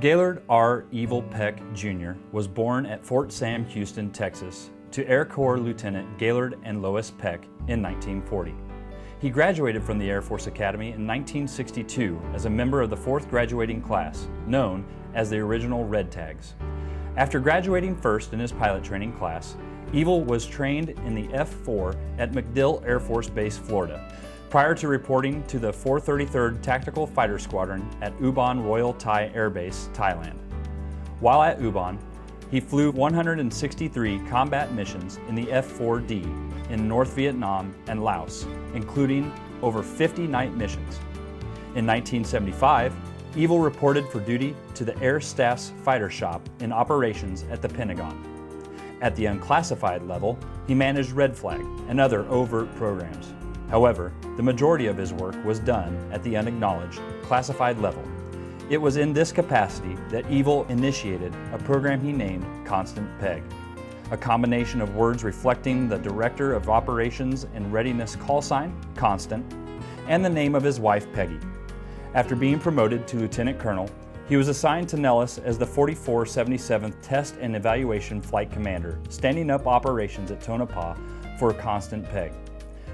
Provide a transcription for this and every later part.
Gaillard R. Evil Peck, Jr. was born at Fort Sam Houston, Texas, to Air Corps Lieutenant Gaillard and Lois Peck in 1940. He graduated from the Air Force Academy in 1962 as a member of the 4th graduating class, known as the original Red Tags. After graduating first in his pilot training class, Evil was trained in the F-4 at MacDill Air Force Base, Florida, prior to reporting to the 433rd Tactical Fighter Squadron at Ubon Royal Thai Air Base, Thailand. While at Ubon, he flew 163 combat missions in the F-4D in North Vietnam and Laos, including over 50 night missions. In 1975, Evil reported for duty to the Air Staff's fighter shop in operations at the Pentagon. At the unclassified level, he managed Red Flag and other overt programs. However, the majority of his work was done at the unacknowledged, classified level. It was in this capacity that Evil initiated a program he named Constant Peg, a combination of words reflecting the Director of Operations and Readiness call sign, Constant, and the name of his wife, Peggy. After being promoted to Lieutenant Colonel, he was assigned to Nellis as the 4477th Test and Evaluation Flight Commander, standing up operations at Tonopah for Constant Peg.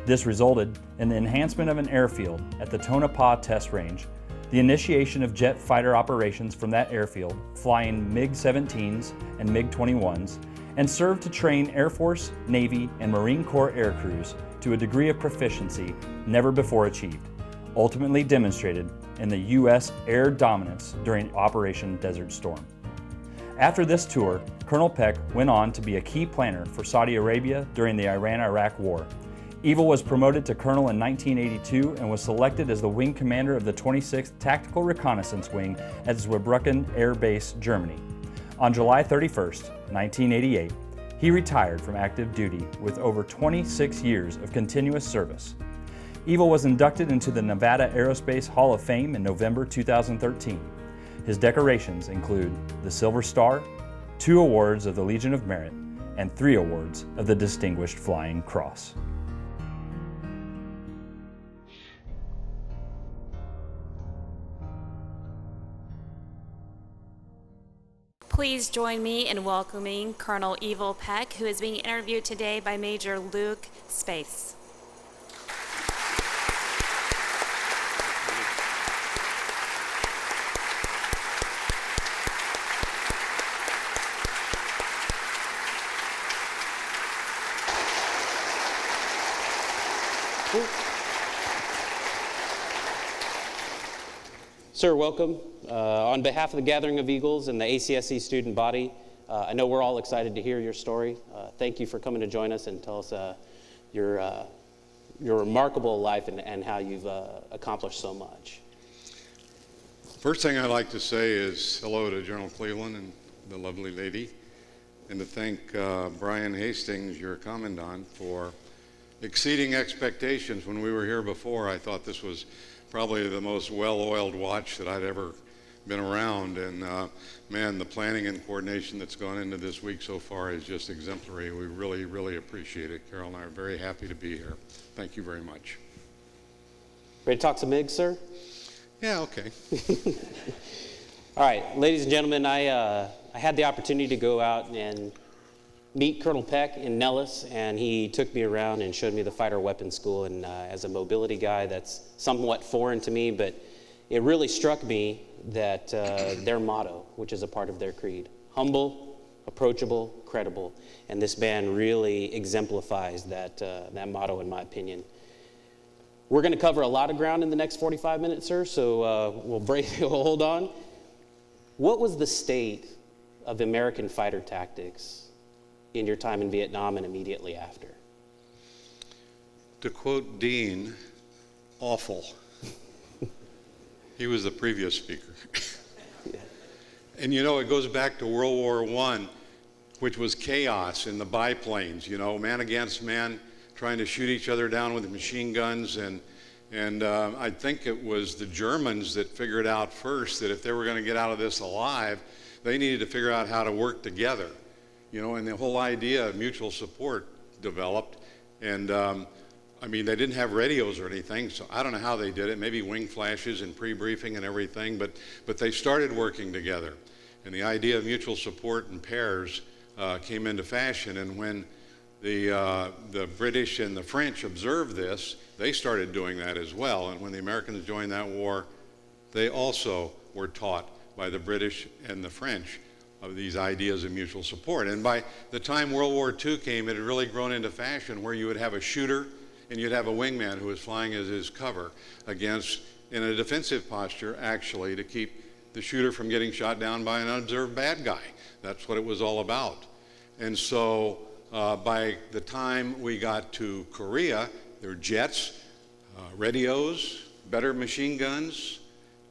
This resulted in the enhancement of an airfield at the Tonopah Test Range, the initiation of jet fighter operations from that airfield, flying MiG-17s and MiG-21s, and served to train Air Force, Navy, and Marine Corps air crews to a degree of proficiency never before achieved, ultimately demonstrated in the U.S. air dominance during Operation Desert Storm. After this tour, Colonel Peck went on to be a key planner for Saudi Arabia during the Iran-Iraq War. Evil was promoted to colonel in 1982 and was selected as the wing commander of the 26th Tactical Reconnaissance Wing at Zweibrücken Air Base, Germany. On July 31st, 1988, he retired from active duty with over 26 years of continuous service. Evil was inducted into the Nevada Aerospace Hall of Fame in November 2013. His decorations include the Silver Star, 2 awards of the Legion of Merit, and 3 awards of the Distinguished Flying Cross. Please join me in welcoming Colonel Evil Peck, who is being interviewed today by Major Luke Space. Sir, welcome. On behalf of the Gathering of Eagles and the ACSC student body, I know we're all excited to hear your story. Thank you for coming to join us and tell us your remarkable life and how you've accomplished so much. First thing I'd like to say is hello to General Cleveland and the lovely lady, and to thank Brian Hastings, your commandant, for exceeding expectations. When we were here before, I thought this was probably the most well-oiled watch that I'd ever been around, and man, the planning and coordination that's gone into this week so far is just exemplary. We really, really appreciate it. Carol and I are very happy to be here. Thank you very much. Ready to talk some MiGs, sir? Yeah, okay. All right, ladies and gentlemen, I had the opportunity to go out and meet Colonel Peck in Nellis, and he took me around and showed me the fighter weapons school. And as a mobility guy, that's somewhat foreign to me, but it really struck me that their motto, which is a part of their creed, humble, approachable, credible, and this band really exemplifies that motto, in my opinion. We're going to cover a lot of ground in the next 45 minutes, sir, so we'll hold on. What was the state of American fighter tactics in your time in Vietnam and immediately after? To quote Dean, awful. He was the previous speaker. Yeah. And you know, it goes back to World War I, which was chaos in the biplanes, you know, man against man, trying to shoot each other down with machine guns. And I think it was the Germans that figured out first that if they were going to get out of this alive, they needed to figure out how to work together. You know, and the whole idea of mutual support developed. And I mean, they didn't have radios or anything, so I don't know how they did it, maybe wing flashes and pre-briefing and everything, but they started working together. And the idea of mutual support in pairs came into fashion, and when the British and the French observed this, they started doing that as well. And when the Americans joined that war, they also were taught by the British and the French of these ideas of mutual support. And by the time World War II came, it had really grown into fashion where you would have a shooter and you'd have a wingman who was flying as his cover against, in a defensive posture, actually, to keep the shooter from getting shot down by an unobserved bad guy. That's what it was all about. And so by the time we got to Korea, there were jets, radios, better machine guns,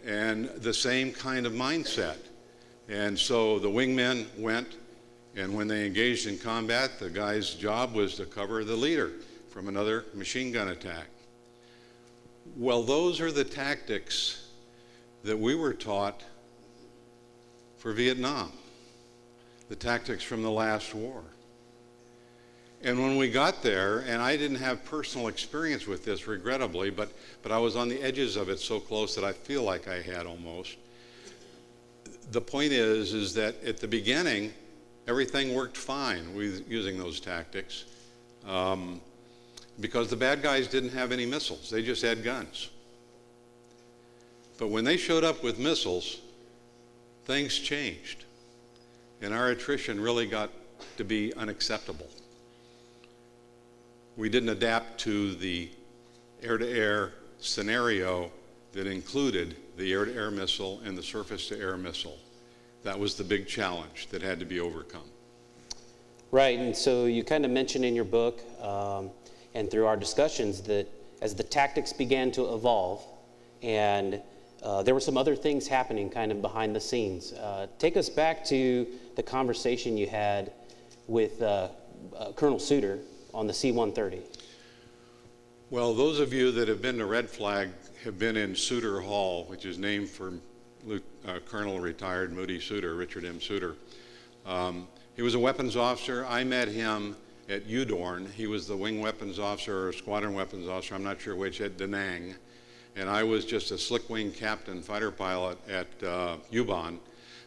and the same kind of mindset. And so the wingmen went, and when they engaged in combat, the guy's job was to cover the leader from another machine gun attack. Well, those are the tactics that we were taught for Vietnam, the tactics from the last war. And when we got there, and I didn't have personal experience with this, regrettably, but I was on the edges of it so close that I feel like I had almost. The point is that at the beginning, everything worked fine with using those tactics because the bad guys didn't have any missiles. They just had guns. But when they showed up with missiles, things changed. And our attrition really got to be unacceptable. We didn't adapt to the air-to-air scenario that included the air-to-air missile and the surface-to-air missile. That was the big challenge that had to be overcome. Right, and so you kind of mentioned in your book and through our discussions that as the tactics began to evolve and there were some other things happening kind of behind the scenes. Take us back to the conversation you had with Colonel Suter on the C-130. Well, those of you that have been to Red Flag have been in Suter Hall, which is named for Colonel retired Moody Suter, Richard M. Suter. He was a weapons officer. I met him at Udorn. He was the wing weapons officer or squadron weapons officer, I'm not sure which, at Da Nang. And I was just a slick wing captain fighter pilot at UBON.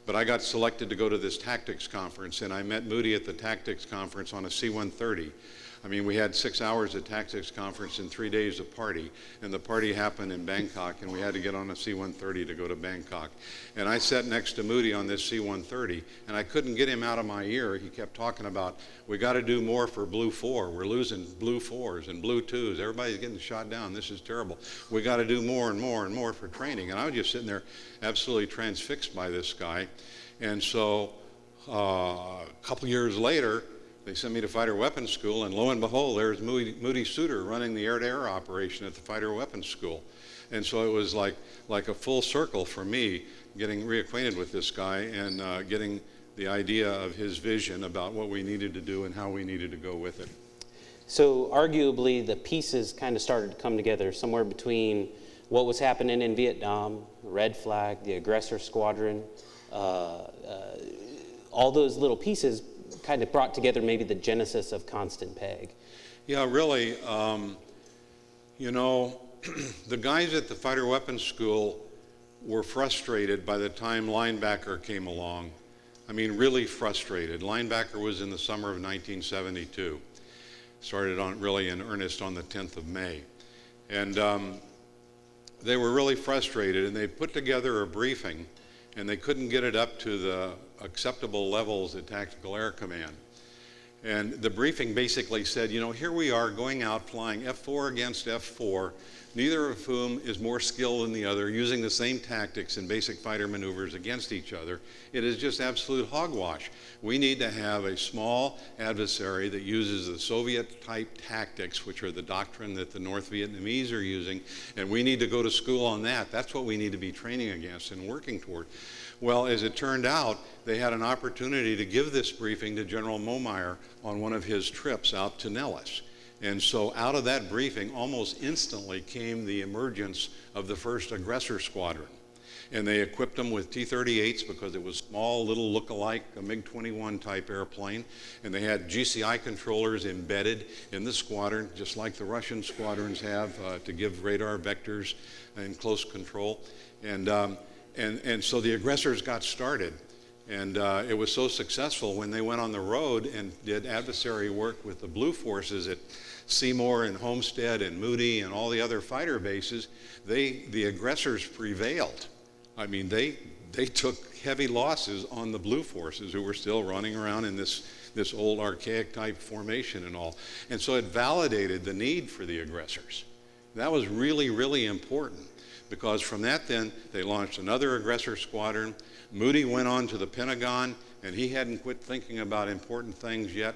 But I got selected to go to this tactics conference, and I met Moody at the tactics conference on a C-130. I mean, we had 6 hours of tactics conference and 3 days of party, and the party happened in Bangkok, and we had to get on a C-130 to go to Bangkok. And I sat next to Moody on this C-130, and I couldn't get him out of my ear. He kept talking about, we got to do more for Blue 4. We're losing Blue 4s and Blue 2s. Everybody's getting shot down. This is terrible. We got to do more and more and more for training. And I was just sitting there absolutely transfixed by this guy. And so a couple years later, they sent me to fighter weapons school, and lo and behold, there's Moody Suter running the air-to-air operation at the fighter weapons school. And so it was like a full circle for me, getting reacquainted with this guy and getting the idea of his vision about what we needed to do and how we needed to go with it. So arguably, the pieces kind of started to come together somewhere between what was happening in Vietnam, Red Flag, the aggressor squadron, all those little pieces kind of brought together maybe the genesis of Constant Peg. Yeah, really, you know, the guys at the fighter weapons school were frustrated by the time Linebacker came along. I mean, really frustrated. Linebacker was in the summer of 1972. Started on really in earnest on the 10th of May. And they were really frustrated, and they put together a briefing, and they couldn't get it up to the acceptable levels at Tactical Air Command. And the briefing basically said, you know, here we are going out flying F-4 against F-4, neither of whom is more skilled than the other, using the same tactics and basic fighter maneuvers against each other. It is just absolute hogwash. We need to have a small adversary that uses the Soviet-type tactics, which are the doctrine that the North Vietnamese are using, and we need to go to school on that. That's what we need to be training against and working toward. Well, as it turned out, they had an opportunity to give this briefing to General Momeyer on one of his trips out to Nellis. And so out of that briefing, almost instantly came the emergence of the 1st Aggressor Squadron. And they equipped them with T-38s because it was small, little look-alike, a MiG-21 type airplane. And they had GCI controllers embedded in the squadron, just like the Russian squadrons have, to give radar vectors and close control. And so the aggressors got started. And it was so successful when they went on the road and did adversary work with the Blue Forces at Seymour and Homestead and Moody and all the other fighter bases, the aggressors prevailed. I mean, they took heavy losses on the Blue Forces, who were still running around in this old archaic type formation and all. And so it validated the need for the aggressors. That was really, really important, because from that then they launched another aggressor squadron. Moody went on to the Pentagon, and he hadn't quit thinking about important things yet.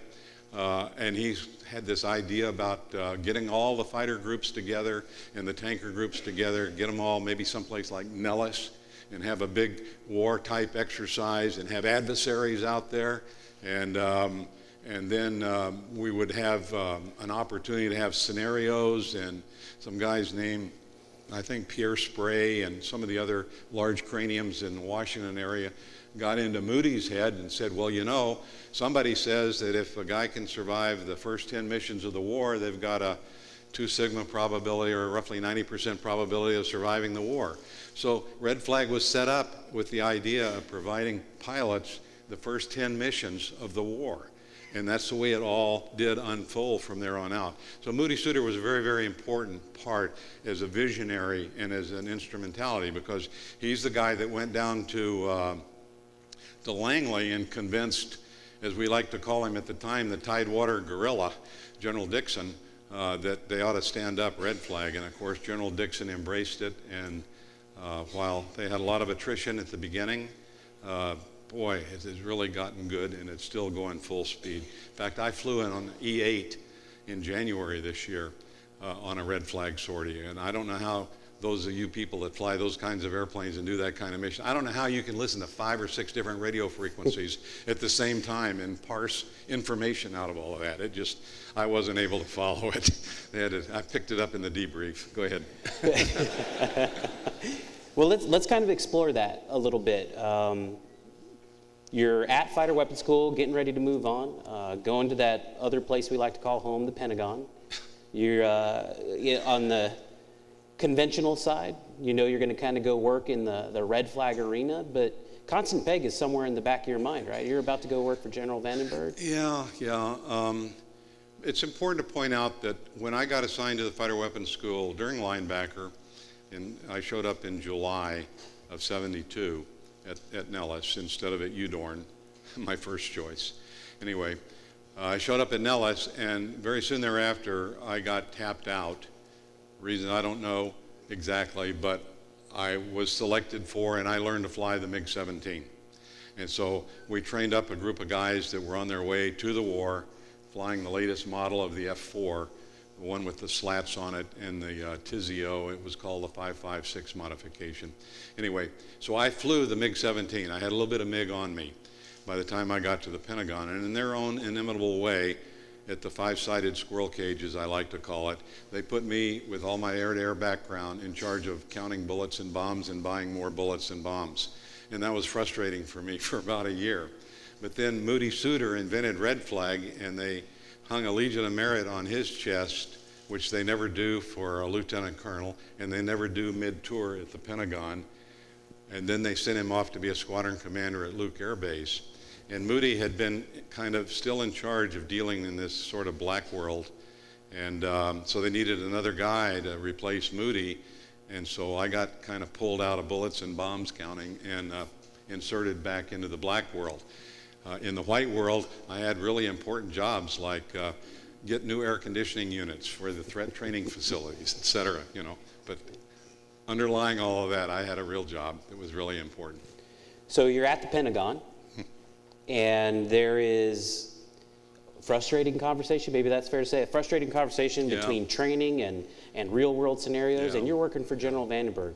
And he's had this idea about getting all the fighter groups together and the tanker groups together, get them all maybe someplace like Nellis, and have a big war-type exercise and have adversaries out there. And then we would have an opportunity to have scenarios, and some guys named, I think, Pierre Spray and some of the other large craniums in the Washington area got into Moody's head and said, well, you know, somebody says that if a guy can survive the first 10 missions of the war, they've got a 2 sigma probability, or roughly 90% probability of surviving the war. So Red Flag was set up with the idea of providing pilots the first 10 missions of the war. And that's the way it all did unfold from there on out. So Moody Suter was a very, very important part as a visionary and as an instrumentality, because he's the guy that went down to Langley and convinced, as we like to call him at the time, the Tidewater Gorilla, General Dixon, that they ought to stand up Red Flag. And of course, General Dixon embraced it. And while they had a lot of attrition at the beginning, boy, it has really gotten good, and it's still going full speed. In fact, I flew in on E8 in January this year on a Red Flag sortie. And I don't know how those of you people that fly those kinds of airplanes and do that kind of mission, I don't know how you can listen to 5 or 6 different radio frequencies at the same time and parse information out of all of that. It just, I wasn't able to follow it. I picked it up in the debrief. Go ahead. Well, let's kind of explore that a little bit. You're at Fighter Weapons School, getting ready to move on, going to that other place we like to call home, the Pentagon. You're on the conventional side. You know you're going to kind of go work in the Red Flag arena, but Constant Peg is somewhere in the back of your mind, right? You're about to go work for General Vandenberg? Yeah. It's important to point out that when I got assigned to the Fighter Weapons School during linebacker, and I showed up in July of '72 at Nellis instead of at Udorn, my first choice. Anyway, I showed up at Nellis, and very soon thereafter, I got tapped out. Reason I don't know exactly, but I was selected for, and I learned to fly the MiG-17. And so we trained up a group of guys that were on their way to the war, flying the latest model of the F-4, the one with the slats on it, and the Tizio. It was called the 556 modification. Anyway, so I flew the MiG-17. I had a little bit of MiG on me by the time I got to the Pentagon, and in their own inimitable way, at the 5-sided squirrel cage, as I like to call it, they put me, with all my air-to-air background, in charge of counting bullets and bombs and buying more bullets and bombs. And that was frustrating for me for about a year. But then Moody Suter invented Red Flag, and they hung a Legion of Merit on his chest, which they never do for a lieutenant colonel, and they never do mid-tour at the Pentagon. And then they sent him off to be a squadron commander at Luke Air Base. And Moody had been kind of still in charge of dealing in this sort of black world. And so they needed another guy to replace Moody. And so I got kind of pulled out of bullets and bombs counting and inserted back into the black world. In the white world, I had really important jobs like get new air conditioning units for the threat training facilities, et cetera, you know. But underlying all of that, I had a real job that was really important. So you're at the Pentagon. And there is a frustrating conversation, maybe that's fair to say, a frustrating conversation between training and real world scenarios, and you're working for General Vandenberg.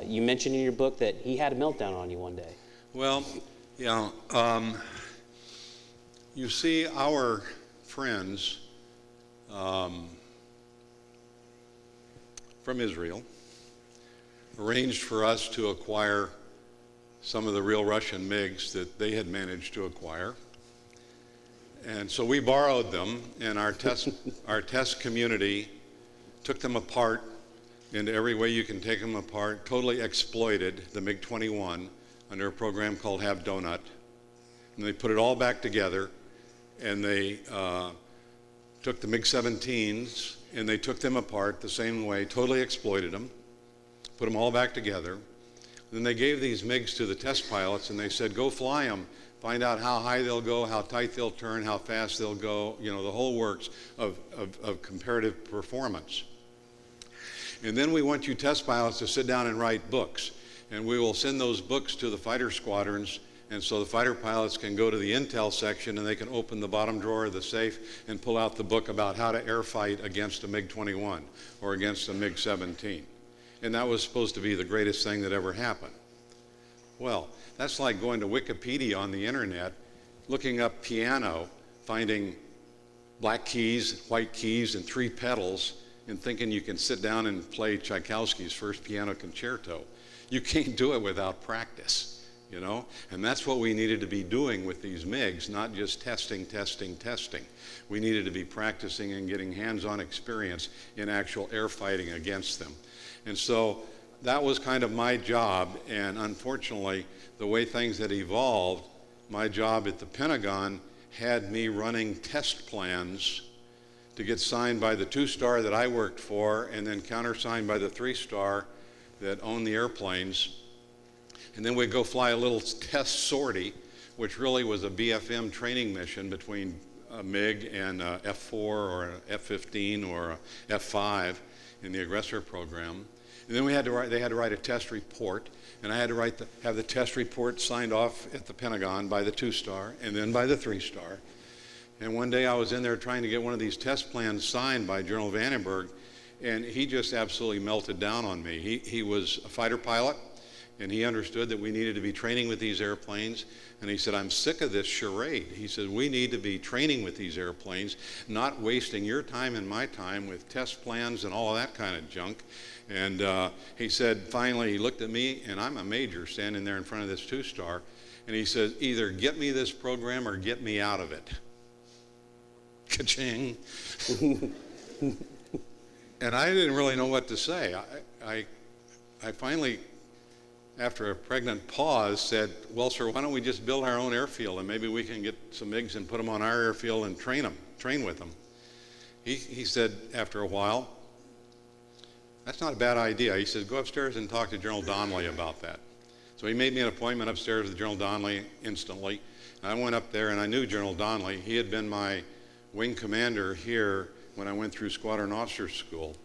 You mentioned in your book that he had a meltdown on you one day. Well, yeah. You see, our friends from Israel arranged for us to acquire some of the real Russian MiGs that they had managed to acquire. And so we borrowed them, and our test community took them apart in every way you can take them apart, totally exploited the MiG-21 under a program called Have Donut. And they put it all back together, and they took the MiG-17s, and they took them apart the same way, totally exploited them, put them all back together. Then they gave these MiGs to the test pilots, and they said, go fly them, find out how high they'll go, how tight they'll turn, how fast they'll go, you know, the whole works of comparative performance. And then we want you test pilots to sit down and write books, and we will send those books to the fighter squadrons, and so the fighter pilots can go to the intel section and they can open the bottom drawer of the safe and pull out the book about how to air fight against a MiG-21 or against a MiG-17. And that was supposed to be the greatest thing that ever happened. Well, that's like going to Wikipedia on the internet, looking up piano, finding black keys, white keys, and 3 pedals, and thinking you can sit down and play Tchaikovsky's first piano concerto. You can't do it without practice, you know? And that's what we needed to be doing with these MiGs, not just testing. We needed to be practicing and getting hands-on experience in actual air fighting against them. And so that was kind of my job, and unfortunately, the way things had evolved, my job at the Pentagon had me running test plans to get signed by the 2-star that I worked for, and then countersigned by the 3-star that owned the airplanes. And then we'd go fly a little test sortie, which really was a BFM training mission between a MiG and a F-4 or a F-15 or a F-5 in the aggressor program. And then they had to write a test report, and I had to have the test report signed off at the Pentagon by the 2-star and then by the 3-star. And one day I was in there trying to get one of these test plans signed by General Vandenberg, and he just absolutely melted down on me. He was a fighter pilot, and he understood that we needed to be training with these airplanes, and he said, I'm sick of this charade. He said, we need to be training with these airplanes, not wasting your time and my time with test plans and all of that kind of junk. And he said, finally, he looked at me, and I'm a major standing there in front of this 2-star, and he says, either get me this program or get me out of it. Ka-ching. And I didn't really know what to say. I finally, after a pregnant pause, said, well, sir, why don't we just build our own airfield, and maybe we can get some MiGs and put them on our airfield and train with them. He said, after a while, that's not a bad idea. He says, go upstairs and talk to General Donnelly about that. So he made me an appointment upstairs with General Donnelly instantly. And I went up there, and I knew General Donnelly. He had been my wing commander here when I went through Squadron Officer School.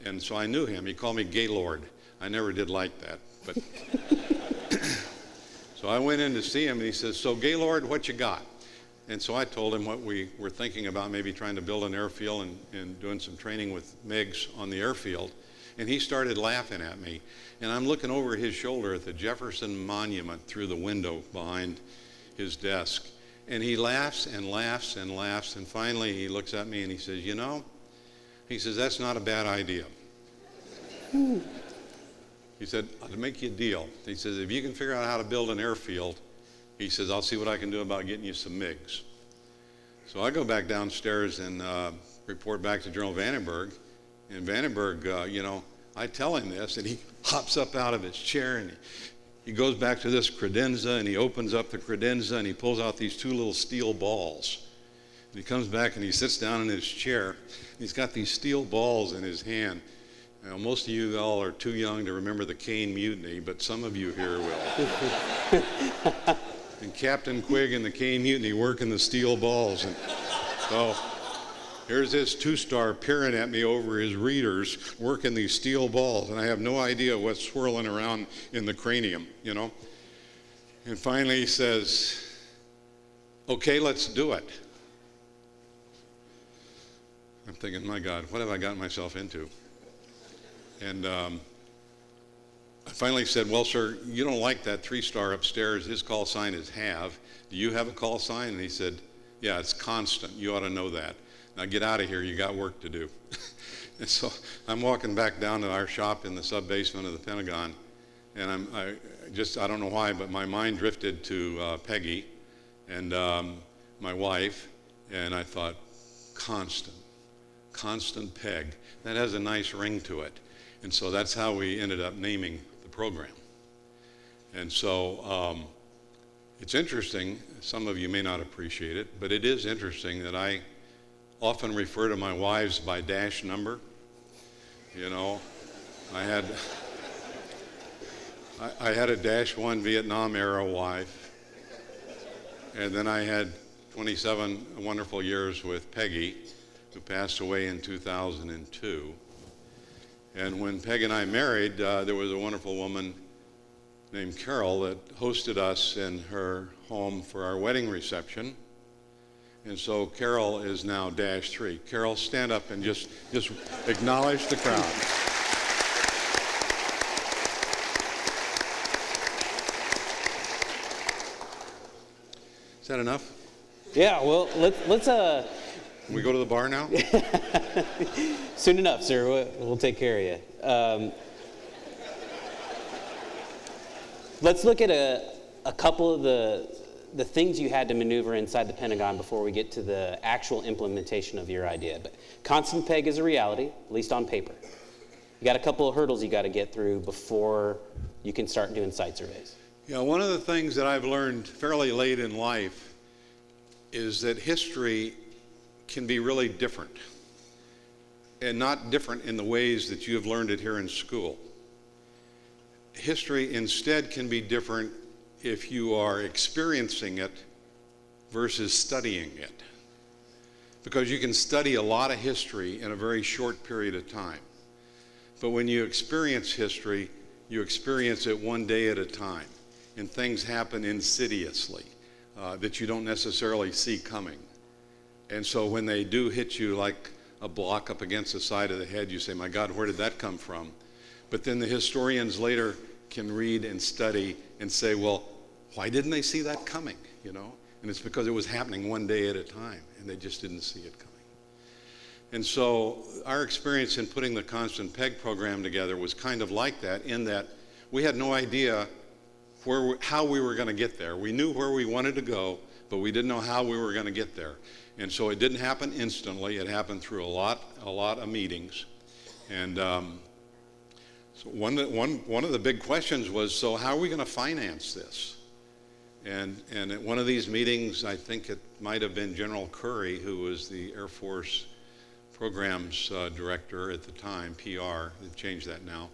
And so I knew him. He called me Gaillard. I never did like that. But so I went in to see him, and he says, so Gaillard, what you got? And so I told him what we were thinking about, maybe trying to build an airfield and doing some training with MiGs on the airfield. And he started laughing at me. And I'm looking over his shoulder at the Jefferson Monument through the window behind his desk. And he laughs and laughs and laughs. And finally he looks at me and he says, you know, he says, that's not a bad idea. He said, I'll make you a deal. He says, if you can figure out how to build an airfield, he says, I'll see what I can do about getting you some MiGs. So I go back downstairs and report back to General Vandenberg. And Vandenberg, you know, I tell him this, and he hops up out of his chair, and he goes back to this credenza, and he opens up the credenza, and he pulls out these 2 little steel balls. And he comes back, and he sits down in his chair. And he's got these steel balls in his hand. Now, most of you all are too young to remember the Caine Mutiny, but some of you here will. And Captain Quigg and the Caine Mutiny working the steel balls. And so here's this 2-star peering at me over his readers, working these steel balls, and I have no idea what's swirling around in the cranium, you know. And finally he says, okay, let's do it. I'm thinking, my God, what have I gotten myself into? And I finally said, well, sir, you don't like that 3-star upstairs. His call sign is Have. Do you have a call sign? And he said, yeah, it's Constant. You ought to know that. Now get out of here, you got work to do. And so I'm walking back down to our shop in the sub-basement of the Pentagon, and I don't know why, but my mind drifted to Peggy and my wife, and I thought, Constant Peg. That has a nice ring to it. And so that's how we ended up naming the program. And so it's interesting, some of you may not appreciate it, but it is interesting that I often refer to my wives by dash number. You know, I had a -1 Vietnam era wife, and then I had 27 wonderful years with Peggy, who passed away in 2002. And when Peg and I married, there was a wonderful woman named Carol that hosted us in her home for our wedding reception. And so Carol is now -3. Carol, stand up and just acknowledge the crowd. Is that enough? Yeah, well, let's Can we go to the bar now? soon enough, sir. We'll take care of you. Let's look at a couple of the things you had to maneuver inside the Pentagon before we get to the actual implementation of your idea. But constant peg is a reality, at least on paper. You got a couple of hurdles you got to get through before you can start doing site surveys. Yeah, one of the things that I've learned fairly late in life is that history can be really different, and not different in the ways that you have learned it here in school. History instead can be different if you are experiencing it versus studying it. Because you can study a lot of history in a very short period of time. But when you experience history, you experience it one day at a time. And things happen insidiously that you don't necessarily see coming. And so when they do hit you like a block up against the side of the head, you say, my God, where did that come from? But then the historians later can read and study and say, well, why didn't they see that coming? You know? And it's because it was happening one day at a time, and they just didn't see it coming. And so our experience in putting the Constant Peg program together was kind of like that, in that we had no idea how we were going to get there. We knew where we wanted to go, but we didn't know how we were going to get there. And so it didn't happen instantly. It happened through a lot of meetings. And so one of the big questions was, so how are we going to finance this? And at one of these meetings, I think it might have been General Curry, who was the Air Force Programs Director at the time, PR, they've changed that now.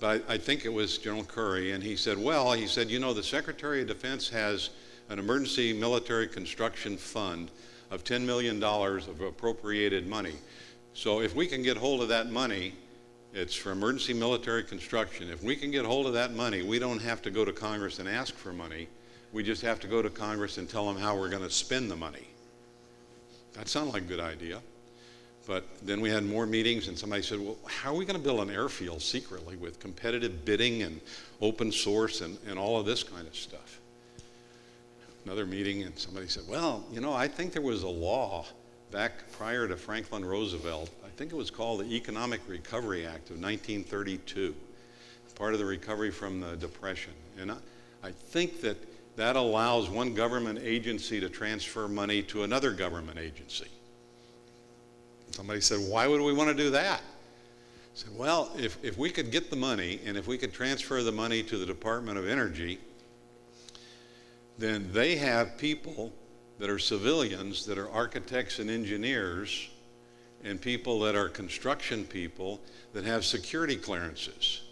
But I think it was General Curry, and he said, you know, the Secretary of Defense has an emergency military construction fund of $10 million of appropriated money. So if we can get hold of that money, it's for emergency military construction. If we can get hold of that money, we don't have to go to Congress and ask for money. We just have to go to Congress and tell them how we're going to spend the money. That sounded like a good idea. But then we had more meetings, and somebody said, well, how are we going to build an airfield secretly with competitive bidding and open source and all of this kind of stuff? Another meeting, and somebody said, well, you know, I think there was a law back prior to Franklin Roosevelt. I think it was called the Economic Recovery Act of 1932, part of the recovery from the Depression. And I think that allows one government agency to transfer money to another government agency. Somebody said, why would we want to do that? I said, well, if we could get the money, and if we could transfer the money to the Department of Energy, then they have people that are civilians, that are architects and engineers, and people that are construction people that have security clearances.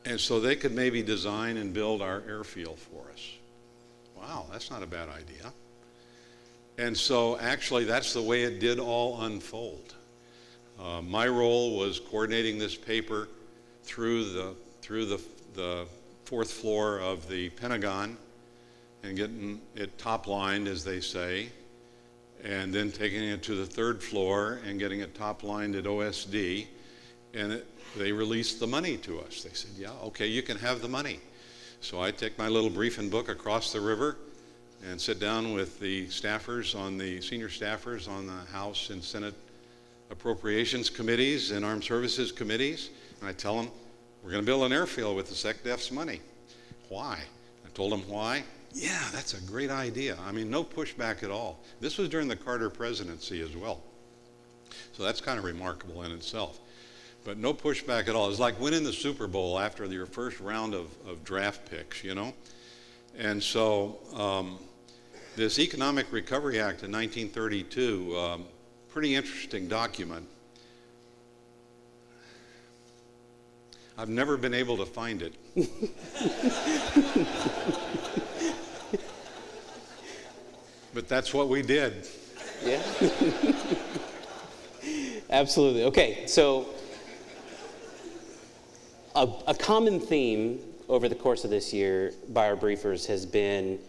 And so they could maybe design and build our airfield for us. Wow, that's not a bad idea. And so actually that's the way it did all unfold. My role was coordinating this paper through the fourth floor of the Pentagon and getting it top-lined, as they say, and then taking it to the third floor and getting it top-lined at OSD, and they released the money to us. They said, yeah, okay, you can have the money. So I take my little briefing book across the river and sit down with the staffers, senior staffers on the House and Senate appropriations committees and armed services committees, and I tell them, we're going to build an airfield with the SecDef's money. Why? I told them why. Yeah, that's a great idea. I mean, no pushback at all. This was during the Carter presidency as well. So that's kind of remarkable in itself. But no pushback at all. It's like winning the Super Bowl after your first round of draft picks, you know? And so this Economic Recovery Act in 1932, pretty interesting document. I've never been able to find it. But that's what we did. Yeah. Absolutely. Okay, so a common theme over the course of this year by our briefers has been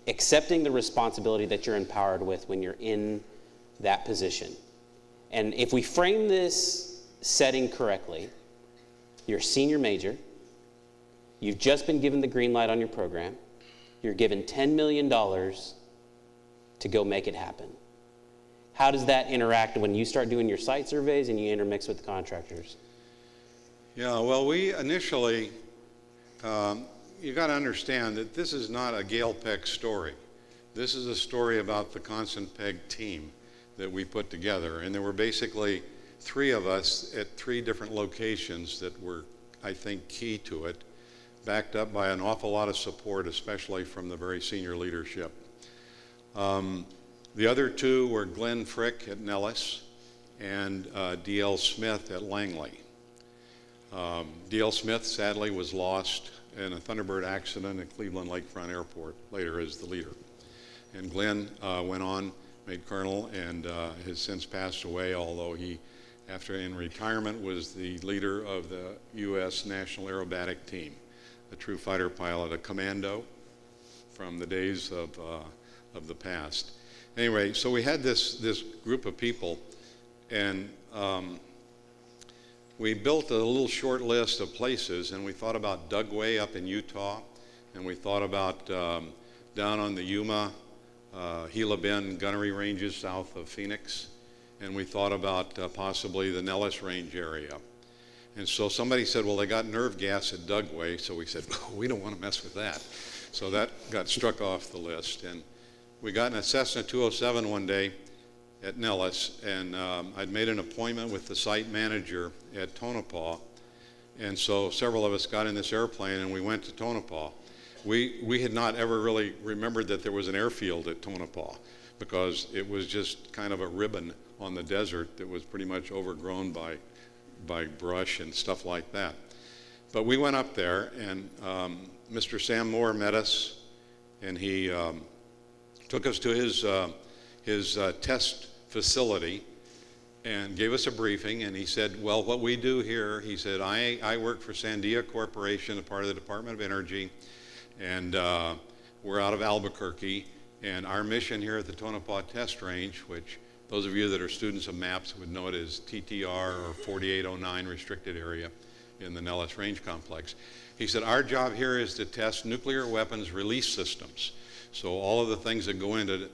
accepting the responsibility that you're empowered with when you're in that position. And if we frame this setting correctly, you're a senior major, you've just been given the green light on your program, you're given $10 million to go make it happen. How does that interact when you start doing your site surveys and you intermix with the contractors? Yeah, well, we initially, you got to understand that this is not a Gail Peck story. This is a story about the Constant Peg team that we put together. And there were basically 3 of us at 3 different locations that were, I think, key to it, backed up by an awful lot of support, especially from the very senior leadership. The other 2 were Glenn Frick at Nellis and D.L. Smith at Langley. D.L. Smith, sadly, was lost in a Thunderbird accident at Cleveland Lakefront Airport, later as the leader. And Glenn went on, made colonel, and has since passed away, although he, after in retirement, was the leader of the U.S. National Aerobatic Team, a true fighter pilot, a commando from the days of the past. Anyway, so we had this group of people, and we built a little short list of places, and we thought about Dugway up in Utah, and we thought about down on the Yuma, Gila Bend gunnery ranges south of Phoenix, and we thought about possibly the Nellis Range area. And so somebody said, well, they got nerve gas at Dugway, so we said, oh, we don't want to mess with that. So that got struck off the list. And we got in a Cessna 207 one day at Nellis, and I'd made an appointment with the site manager at Tonopah, and so several of us got in this airplane and we went to Tonopah. We had not ever really remembered that there was an airfield at Tonopah, because it was just kind of a ribbon on the desert that was pretty much overgrown by brush and stuff like that. But we went up there, and Mr. Sam Moore met us, and he took us to his test facility and gave us a briefing, and he said, well, what we do here, he said, I work for Sandia Corporation, a part of the Department of Energy, and we're out of Albuquerque, and our mission here at the Tonopah Test Range, which those of you that are students of maps would know it as TTR or 4809 restricted area in the Nellis Range Complex. He said, our job here is to test nuclear weapons release systems. So all of the things that go into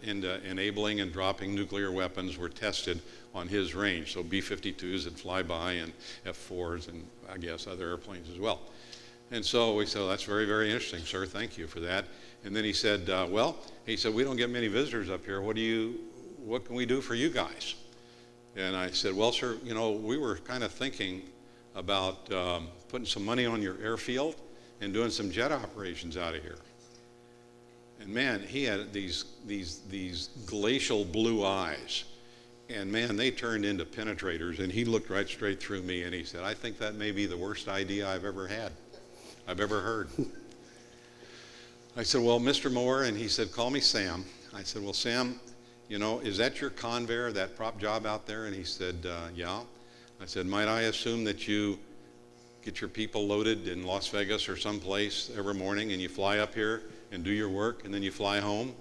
enabling and dropping nuclear weapons were tested on his range. So B-52s that fly by, and F-4s, and I guess other airplanes as well. And so we said, well, that's very, very interesting, sir. Thank you for that. And then he said, he said, we don't get many visitors up here. What can we do for you guys? And I said, well, sir, you know, we were kind of thinking about putting some money on your airfield and doing some jet operations out of here. And man, he had these glacial blue eyes, and man, they turned into penetrators, and he looked right straight through me, and he said, I think that may be the worst idea I've ever heard. I said, well, Mr. Moore, and he said, call me Sam. I said, well, Sam, you know, is that your Convair, that prop job out there? And he said, yeah. I said, might I assume that you get your people loaded in Las Vegas or someplace every morning, and you fly up here and do your work, and then you fly home?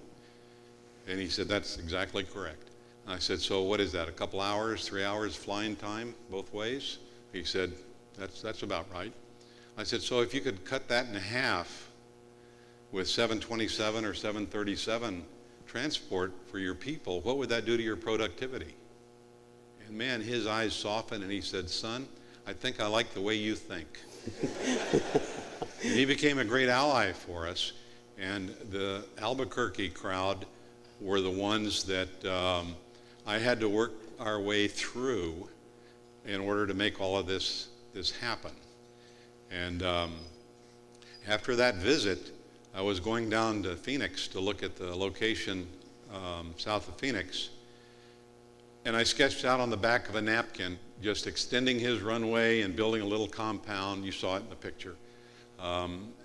And he said, that's exactly correct. I said, so what is that, a couple hours, 3 hours flying time both ways? He said, that's about right. I said, so if you could cut that in half with 727 or 737 transport for your people, what would that do to your productivity? And man, his eyes softened, and he said, "Son, I think I like the way you think." And he became a great ally for us. And the Albuquerque crowd were the ones that I had to work our way through in order to make all of this happen. And after that visit, I was going down to Phoenix to look at the location south of Phoenix, and I sketched out on the back of a napkin just extending his runway and building a little compound. You saw it in the picture.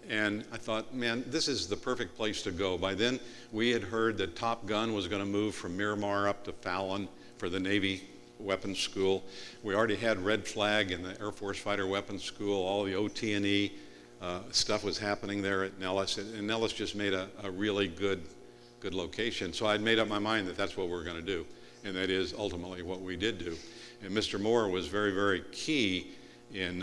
And I thought, man, this is the perfect place to go. By then, we had heard that Top Gun was going to move from Miramar up to Fallon for the Navy Weapons School. We already had Red Flag and the Air Force Fighter Weapons School. All the OT&E stuff was happening there at Nellis. And Nellis just made a really good location. So I'd made up my mind that that's what we're going to do. And that is ultimately what we did do. And Mr. Moore was very, very key in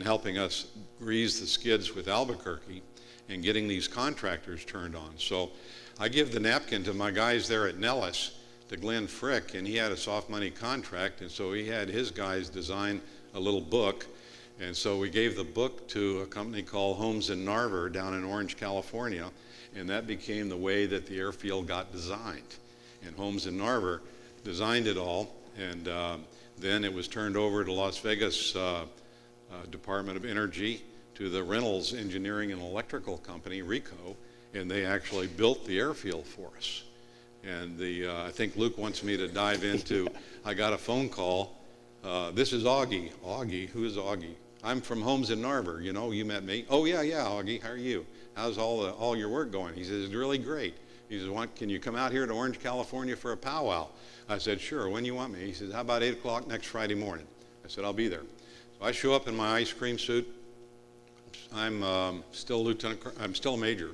helping us grease the skids with Albuquerque and getting these contractors turned on. So I give the napkin to my guys there at Nellis, to Glenn Frick, and he had a soft money contract, and so he had his guys design a little book. And so we gave the book to a company called Homes in Narver down in Orange, California, and that became the way that the airfield got designed. And Homes in Narver designed it all, and then it was turned over to Las Vegas Department of Energy, to the Reynolds Engineering and Electrical Company, RECO, and they actually built the airfield for us. And I think Luke wants me to dive into, I got a phone call. This is Augie. Augie, who is Augie? I'm from Homes in Narver, you know, you met me. Oh yeah, Augie, how are you? How's all your work going? He says, it's really great. He says, can you come out here to Orange, California for a powwow? I said, sure, when you want me? He says, how about 8 o'clock next Friday morning? I said, I'll be there. So I show up in my ice cream suit. I'm still a major.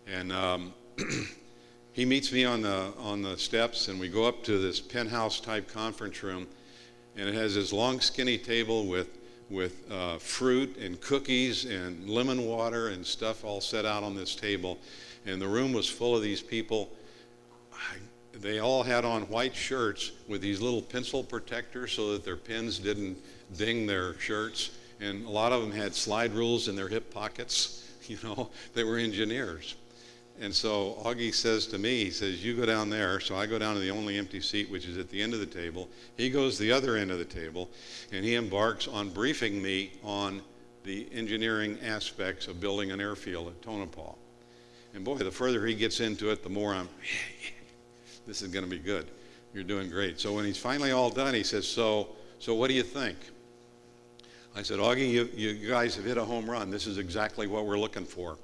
And he meets me on the steps, and we go up to this penthouse type conference room, and it has this long skinny table with fruit and cookies and lemon water and stuff all set out on this table. And the room was full of these people. They all had on white shirts with these little pencil protectors so that their pens didn't ding their shirts. And a lot of them had slide rules in their hip pockets. You know, they were engineers. And so Augie says to me, he says, you go down there. So I go down to the only empty seat, which is at the end of the table. He goes to the other end of the table, and he embarks on briefing me on the engineering aspects of building an airfield at Tonopah. And boy, the further he gets into it, the more I'm, this is going to be good. You're doing great. So when he's finally all done, he says, so what do you think? I said, Augie, you guys have hit a home run. This is exactly what we're looking for.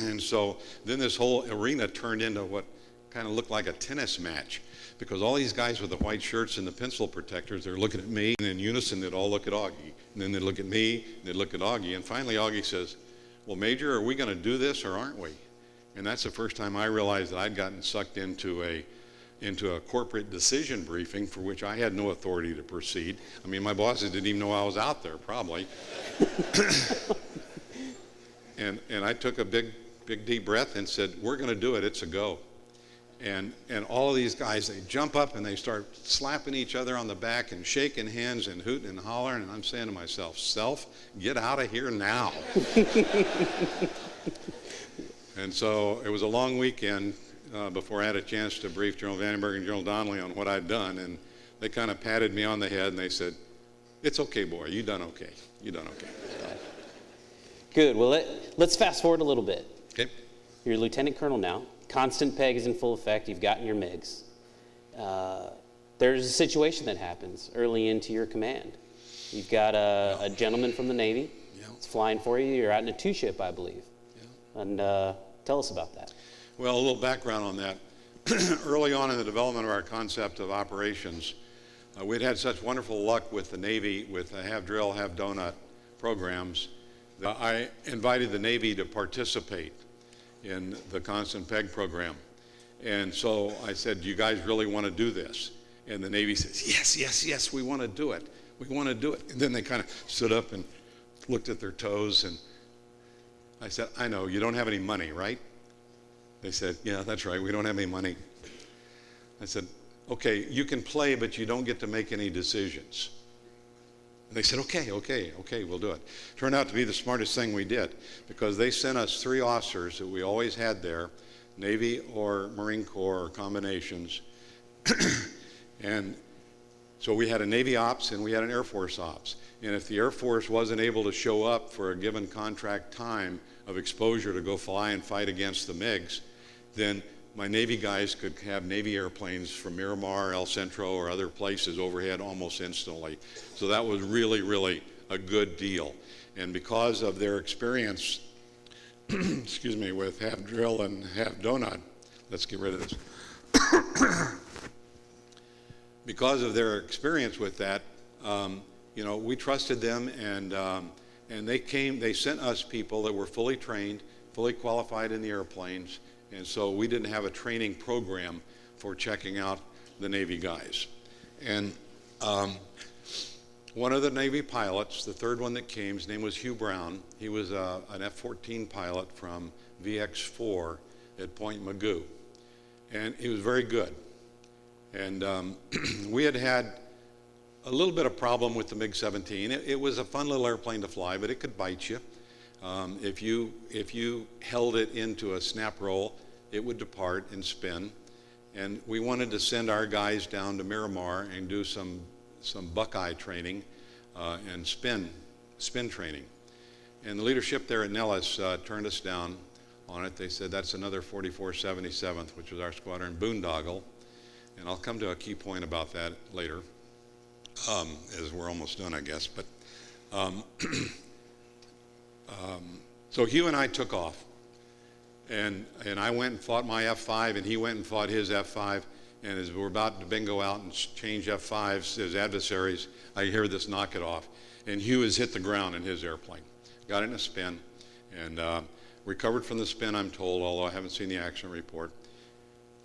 And so then this whole arena turned into what kind of looked like a tennis match, because all these guys with the white shirts and the pencil protectors, they're looking at me, and in unison they'd all look at Augie. And then they'd look at me, and they'd look at Augie. And finally Augie says, well, Major, are we going to do this or aren't we? And that's the first time I realized that I'd gotten sucked into a corporate decision briefing for which I had no authority to proceed. I mean, my bosses didn't even know I was out there, probably. And I took a big deep breath and said, we're going to do it. It's a go. And all of these guys, they jump up and they start slapping each other on the back and shaking hands and hooting and hollering. And I'm saying to myself, Self, get out of here now. And so it was a long weekend before I had a chance to brief General Vandenberg and General Donnelly on what I'd done. And they kind of patted me on the head and they said, it's okay, boy. You done okay. You done okay. Good. Well, let's fast forward a little bit. Okay. You're a lieutenant colonel now. Constant PEG is in full effect. You've gotten your MiGs. There's a situation that happens early into your command. You've got a gentleman from the Navy. Yeah. It's flying for you. You're out in a two-ship, I believe. Yeah. And tell us about that. Well, a little background on that. Early on in the development of our concept of operations, we'd had such wonderful luck with the Navy with the have drill, have donut programs that I invited the Navy to participate in the Constant PEG program. And so I said, do you guys really want to do this? And the Navy says, yes, we want to do it. We want to do it. And then they kind of stood up and looked at their toes, and I said, I know, you don't have any money, right? They said, yeah, that's right, we don't have any money. I said, okay, you can play, but you don't get to make any decisions. And they said, okay, we'll do it. Turned out to be the smartest thing we did, because they sent us 3 officers that we always had there, Navy or Marine Corps or combinations. And so we had a Navy ops and we had an Air Force ops. And if the Air Force wasn't able to show up for a given contract time of exposure to go fly and fight against the MiGs, then my Navy guys could have Navy airplanes from Miramar, El Centro, or other places overhead almost instantly. So that was really, really a good deal. And because of their experience, excuse me, with half drill and half donut, let's get rid of this. Because of their experience with that, we trusted them, and they sent us people that were fully trained, fully qualified in the airplanes, and so we didn't have a training program for checking out the Navy guys. And one of the Navy pilots, the third one that came, his name was Hugh Brown. He was an F-14 pilot from VX-4 at Point Magoo, and he was very good. And we had a little bit of problem with the MiG-17. It was a fun little airplane to fly, but it could bite you. If you held it into a snap roll, it would depart and spin. And we wanted to send our guys down to Miramar and do some Buckeye training and spin training. And the leadership there at Nellis turned us down on it. They said that's another 4477th, which was our squadron boondoggle. And I'll come to a key point about that later, as we're almost done, I guess. But so Hugh and I took off, and I went and fought my F-5, and he went and fought his F-5. And as we're about to bingo out and change F-5s as adversaries, I hear this knock it off, and Hugh has hit the ground in his airplane, got it in a spin, and recovered from the spin, I'm told, although I haven't seen the accident report.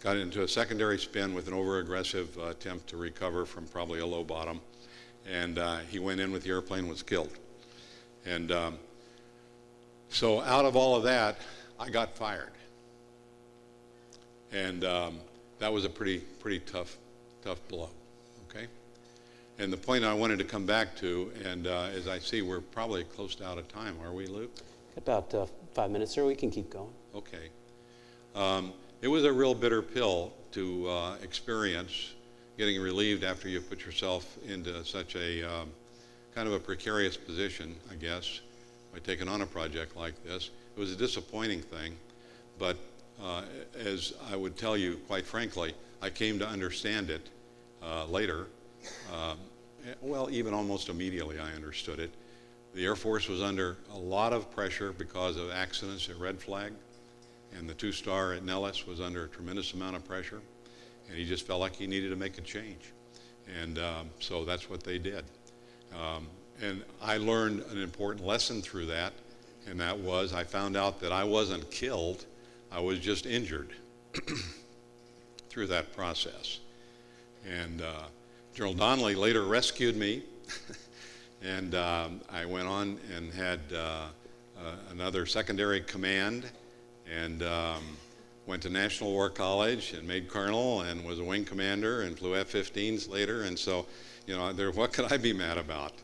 Got into a secondary spin with an over-aggressive attempt to recover from probably a low bottom, and he went in with the airplane, was killed. And so out of all of that, I got fired. And that was a pretty tough blow, okay? And the point I wanted to come back to, and as I see, we're probably close to out of time, are we, Luke? About 5 minutes, sir. We can keep going. Okay. It was a real bitter pill to experience getting relieved after you put yourself into such a kind of a precarious position, I guess, by taking on a project like this. It was a disappointing thing, but as I would tell you, quite frankly, I came to understand it later. Well, even almost immediately I understood it. The Air Force was under a lot of pressure because of accidents at Red Flag. And the 2-star at Nellis was under a tremendous amount of pressure, and he just felt like he needed to make a change. And so that's what they did. And I learned an important lesson through that, and that was I found out that I wasn't killed, I was just injured through that process. And General Donnelly later rescued me, and I went on and had another secondary command, and went to National War College and made colonel and was a wing commander and flew F-15s later. And so, what could I be mad about?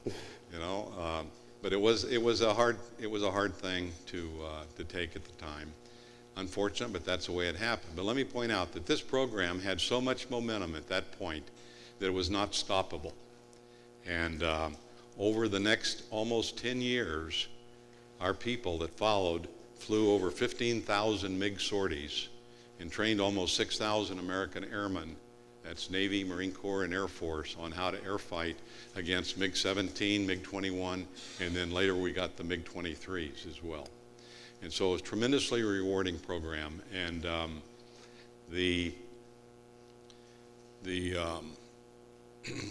But it was a hard thing to take at the time. Unfortunate, but that's the way it happened. But let me point out that this program had so much momentum at that point that it was not stoppable. And over the next almost 10 years, our people that followed flew over 15,000 MiG sorties and trained almost 6,000 American airmen, that's Navy, Marine Corps, and Air Force, on how to air fight against MiG-17, MiG-21, and then later we got the MiG-23s as well. And so it was a tremendously rewarding program. And the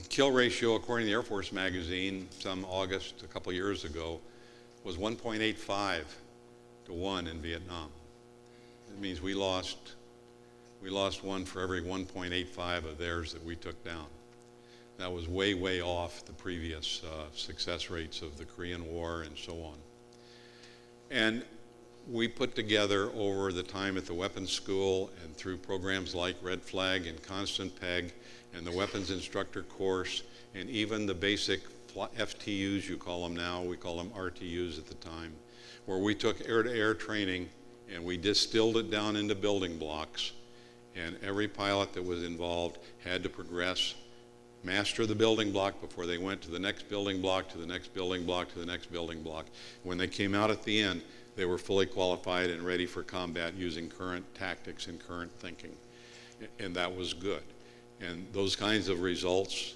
kill ratio, according to the Air Force magazine, some August, a couple years ago, was 1.85 to 1 in Vietnam. It means we lost one for every 1.85 of theirs that we took down. That was way, way off the previous success rates of the Korean War and so on. And we put together over the time at the weapons school and through programs like Red Flag and Constant Peg and the weapons instructor course and even the basic FTUs, you call them now, we call them RTUs at the time, where we took air-to-air training and we distilled it down into building blocks, and every pilot that was involved had to progress, master the building block before they went to the next building block, to the next building block, to the next building block. When they came out at the end, they were fully qualified and ready for combat using current tactics and current thinking, and that was good. And those kinds of results,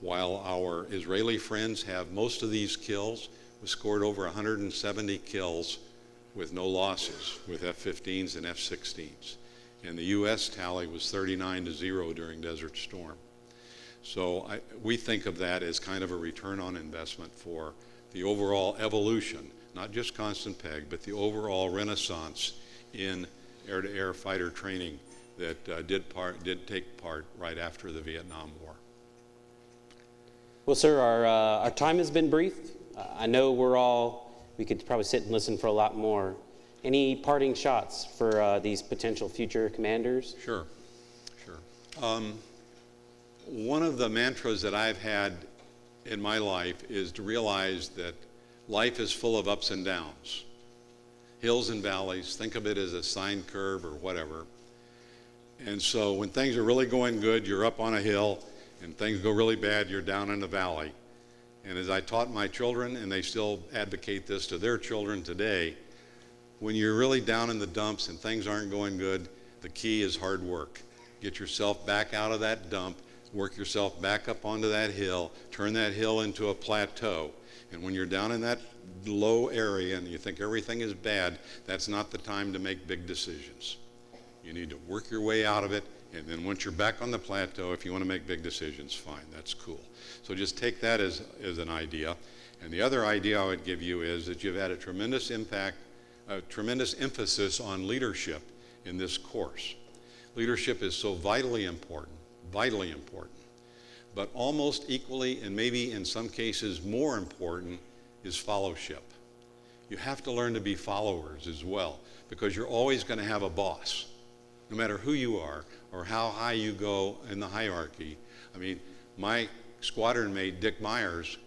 while our Israeli friends have most of these kills, we scored over 170 kills with no losses with F-15s and F-16s. And the U.S. tally was 39-0 during Desert Storm. So we think of that as kind of a return on investment for the overall evolution, not just Constant Peg, but the overall renaissance in air-to-air fighter training that did take part right after the Vietnam War. Well, sir, our time has been brief. I know we could probably sit and listen for a lot more. Any parting shots for these potential future commanders? Sure. One of the mantras that I've had in my life is to realize that life is full of ups and downs, hills and valleys. Think of it as a sine curve or whatever. And so when things are really going good, you're up on a hill, and things go really bad, you're down in the valley. And as I taught my children, and they still advocate this to their children today, when you're really down in the dumps and things aren't going good, the key is hard work. Get yourself back out of that dump, work yourself back up onto that hill, turn that hill into a plateau. And when you're down in that low area and you think everything is bad, that's not the time to make big decisions. You need to work your way out of it, and then once you're back on the plateau, if you want to make big decisions, fine, that's cool. So just take that as an idea. And the other idea I would give you is that you've had a tremendous impact, a tremendous emphasis on leadership in this course. Leadership is so vitally important. But almost equally, and maybe in some cases more important, is fellowship. You have to learn to be followers as well, because you're always going to have a boss, no matter who you are or how high you go in the hierarchy. I mean, my squadron mate, Dick Myers,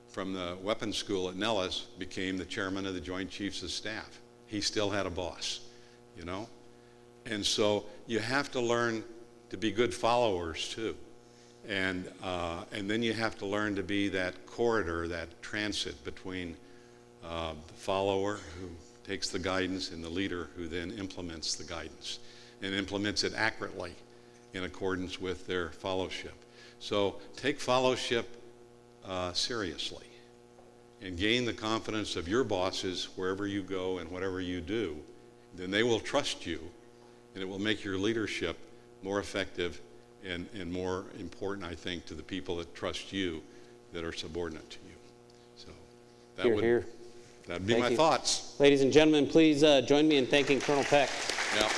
from the weapons school at Nellis, became the chairman of the Joint Chiefs of Staff. He still had a boss, you know? And so you have to learn to be good followers too. And then you have to learn to be that corridor, that transit between the follower who takes the guidance and the leader who then implements the guidance and implements it accurately in accordance with their fellowship. So take fellowship seriously and gain the confidence of your bosses wherever you go and whatever you do. Then they will trust you, and it will make your leadership more effective and more important, I think, to the people that trust you that are subordinate to you. So that'd be my thoughts. Ladies and gentlemen, please join me in thanking Colonel Peck. Yeah.